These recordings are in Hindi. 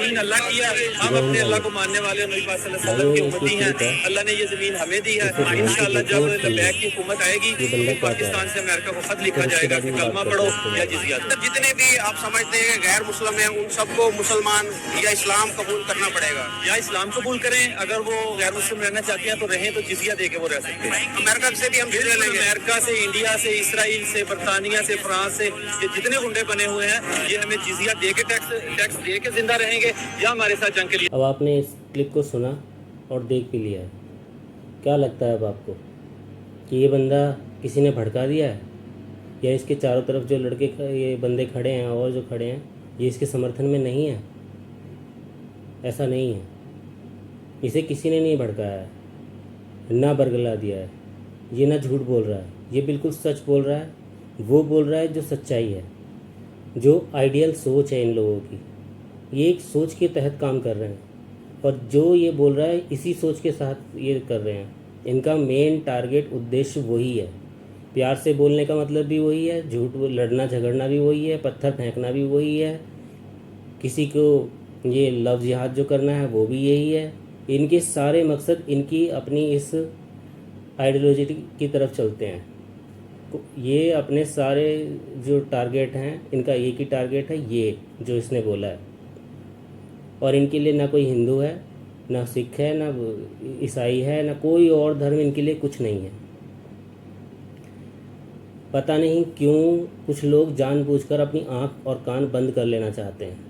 दीन अल्लाह की है, हम अपने अल्लाह को मानने वाले नबी पाक सल्लल्लाहु अलैहि वसल्लम की उम्मती हैं। अल्लाह ने ये ज़मीन हमें दी है। इंशाअल्लाह जब लबैक की हुकूमत आएगी, पाकिस्तान से अमेरिका को खत लिखा जाएगा कि कलमा पढ़ो या जिजिया दो। जितने भी आप समझते हैं गैर मुस्लिम हैं, उन सबको मुसलमान या इस्लाम कबूल करना पड़ेगा, या इस्लाम कबूल करें, अगर वो गैर मुस्लिम रहना चाहते हैं तो रहें, तो जिजिया दे के वो रह सकते हैं। अमेरिका से भी हम जिजिया लेंगे। अमेरिका से, इंडिया से, इसराइल से, बरतानिया से, फ्रांस से, ये जितने गुंडे बने हुए हैं, ये हमें जिजिया दे के टैक्स दे के जिंदा रहेंगे या हमारे साथ जंग के लिए। अब आपने इस क्लिप को सुना और देख भी लिया है, क्या लगता है अब आपको कि ये बंदा किसी ने भड़का दिया है, या इसके चारों तरफ जो लड़के ये बंदे खड़े हैं और जो खड़े हैं ये इसके समर्थन में नहीं है? ऐसा नहीं है, इसे किसी ने नहीं भड़काया है, ना बरगला दिया है, ये ना झूठ बोल रहा है, ये बिल्कुल सच बोल रहा है। वो बोल रहा है जो सच्चाई है, जो आइडियल सोच है इन लोगों की, ये एक सोच के तहत काम कर रहे हैं, और जो ये बोल रहा है इसी सोच के साथ ये कर रहे हैं। इनका मेन टारगेट उद्देश्य वही है। प्यार से बोलने का मतलब भी वही है, झूठ लड़ना झगड़ना भी वही है, पत्थर फेंकना भी वही है, किसी को ये लव जिहाद जो करना है वो भी यही है। इनके सारे मकसद इनकी अपनी इस आइडियोलॉजी की तरफ चलते हैं। ये अपने सारे जो टारगेट हैं, इनका एक ही टारगेट है, ये जो इसने बोला है। और इनके लिए ना कोई हिंदू है, ना सिख है, ना ईसाई है, ना कोई और धर्म इनके लिए कुछ नहीं है। पता नहीं क्यों कुछ लोग जानबूझकर अपनी आँख और कान बंद कर लेना चाहते हैं।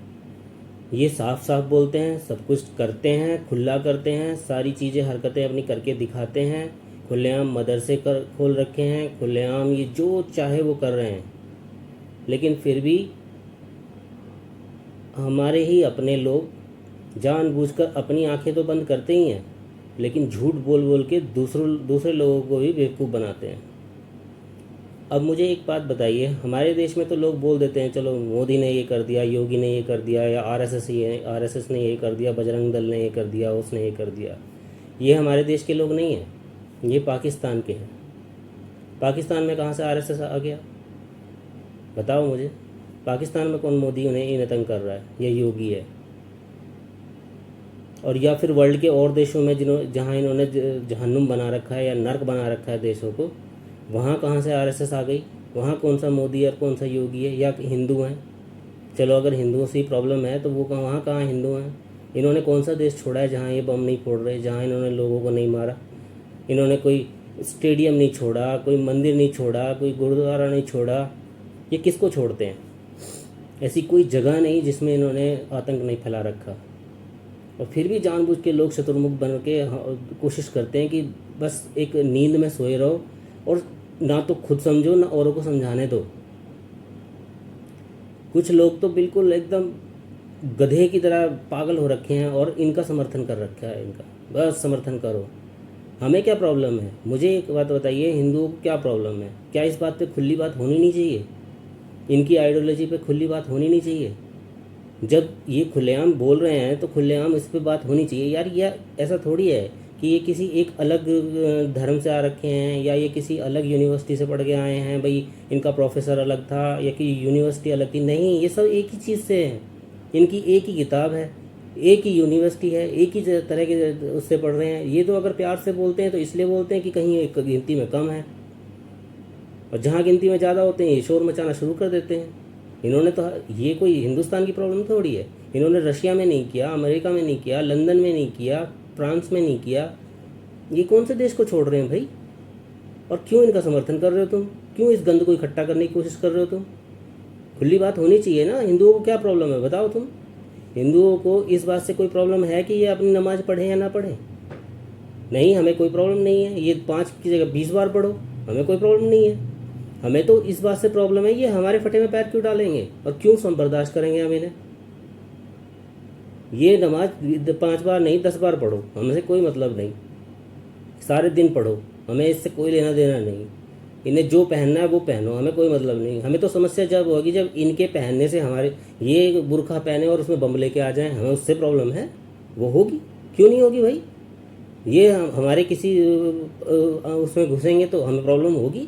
ये साफ साफ बोलते हैं, सब कुछ करते हैं, खुला करते हैं, सारी चीज़ें हरकतें अपनी करके दिखाते हैं, खुलेआम मदरसे खोल रखे हैं, खुलेआम ये जो चाहे वो कर रहे हैं। लेकिन फिर भी हमारे ही अपने लोग जानबूझकर अपनी आंखें तो बंद करते ही हैं, लेकिन झूठ बोल बोल के दूसरे लोगों को भी बेवकूफ़ बनाते हैं। अब मुझे एक बात बताइए, हमारे देश में तो लोग बोल देते हैं चलो मोदी ने ये कर दिया, योगी ने ये कर दिया, या आरएसएस ने ये कर दिया, बजरंग दल ने ये कर दिया, उसने ये कर दिया। ये हमारे देश के लोग नहीं हैं, ये पाकिस्तान के हैं। पाकिस्तान में कहाँ से आरएसएस आ गया बताओ मुझे? पाकिस्तान में कौन मोदी उन्हें इन्हें तंग कर रहा है? ये योगी है। और या फिर वर्ल्ड के और देशों में जहाँ इन्होंने जहन्नुम बना रखा है या नर्क बना रखा है देशों को, वहाँ कहाँ से आरएसएस आ गई? वहाँ कौन सा मोदी और कौन सा योगी है? या हिंदू हैं? चलो अगर हिंदुओं से ही प्रॉब्लम है तो वो वहाँ कहाँ हिंदू हैं? इन्होंने कौन सा देश छोड़ा है जहाँ ये बम नहीं फोड़ रहे, जहाँ इन्होंने लोगों को नहीं मारा? इन्होंने कोई स्टेडियम नहीं छोड़ा, कोई मंदिर नहीं छोड़ा, कोई गुरुद्वारा नहीं छोड़ा। ये किसको छोड़ते हैं? ऐसी कोई जगह नहीं जिसमें इन्होंने आतंक नहीं फैला रखा। और फिर भी जानबूझ के लोग शत्रुमुख बन के कोशिश करते हैं कि बस एक नींद में सोए रहो, और ना तो खुद समझो ना औरों को समझाने दो। कुछ लोग तो बिल्कुल एकदम गधे की तरह पागल हो रखे हैं और इनका समर्थन कर रखा है। इनका बस समर्थन करो। हमें क्या प्रॉब्लम है? मुझे एक बात बताइए, हिंदुओं को क्या प्रॉब्लम है? क्या इस बात पे खुली बात होनी नहीं चाहिए? इनकी आइडियोलॉजी पे खुली बात होनी नहीं चाहिए? जब ये खुलेआम बोल रहे हैं तो खुलेआम इस पे बात होनी चाहिए यार। यह ऐसा थोड़ी है कि ये किसी एक अलग धर्म से आ रखे हैं, या ये किसी अलग यूनिवर्सिटी से पढ़ के आए हैं, भाई इनका प्रोफेसर अलग था या कि यूनिवर्सिटी अलग थी। नहीं, ये सब एक ही चीज़ से हैं। इनकी एक ही किताब है, एक ही यूनिवर्सिटी है, एक ही तरह के उससे पढ़ रहे हैं। ये तो अगर प्यार से बोलते हैं तो इसलिए बोलते हैं कि कहीं एक गिनती में कम है, और जहाँ गिनती में ज़्यादा होते हैं ये शोर मचाना शुरू कर देते हैं। इन्होंने तो, ये कोई हिंदुस्तान की प्रॉब्लम थोड़ी है। इन्होंने रशिया में नहीं किया, अमेरिका में नहीं किया, लंदन में नहीं किया, फ्रांस में नहीं किया। ये कौन से देश को छोड़ रहे हैं भाई? और क्यों इनका समर्थन कर रहे हो तुम? क्यों इस गंद को इकट्ठा करने की कोशिश कर रहे हो तुम? खुली बात होनी चाहिए ना। हिंदुओं को क्या प्रॉब्लम है बताओ तुम? हिंदुओं को इस बात से कोई प्रॉब्लम है कि ये अपनी नमाज पढ़ें या ना पढ़ें? नहीं, हमें कोई प्रॉब्लम नहीं है। ये 5 की जगह 20 बार पढ़ो, हमें कोई प्रॉब्लम नहीं है। हमें तो इस बात से प्रॉब्लम है ये हमारे फटे में पैर क्यों डालेंगे और क्यों हम बर्दाश्त करेंगे हम इन्हें? ये नमाज 5 बार नहीं 10 बार पढ़ो, हमसे कोई मतलब नहीं। सारे दिन पढ़ो, हमें इससे कोई लेना देना नहीं। इन्हें जो पहनना है वो पहनो, हमें कोई मतलब नहीं। हमें तो समस्या जब होगी जब इनके पहनने से हमारे, ये बुर्का पहने और उसमें बम लेके आ जाएं, हमें उससे प्रॉब्लम है। वो होगी, क्यों नहीं होगी भाई? ये हमारे किसी उसमें घुसेंगे तो हमें प्रॉब्लम होगी,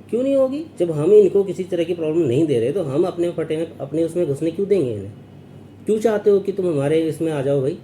क्यों नहीं होगी? जब हम इनको किसी तरह की प्रॉब्लम नहीं दे रहे तो हम अपने फटे में अपने उसमें घुसने क्यों देंगे इन्हें? क्यों चाहते हो कि तुम हमारे इसमें आ जाओ भाई?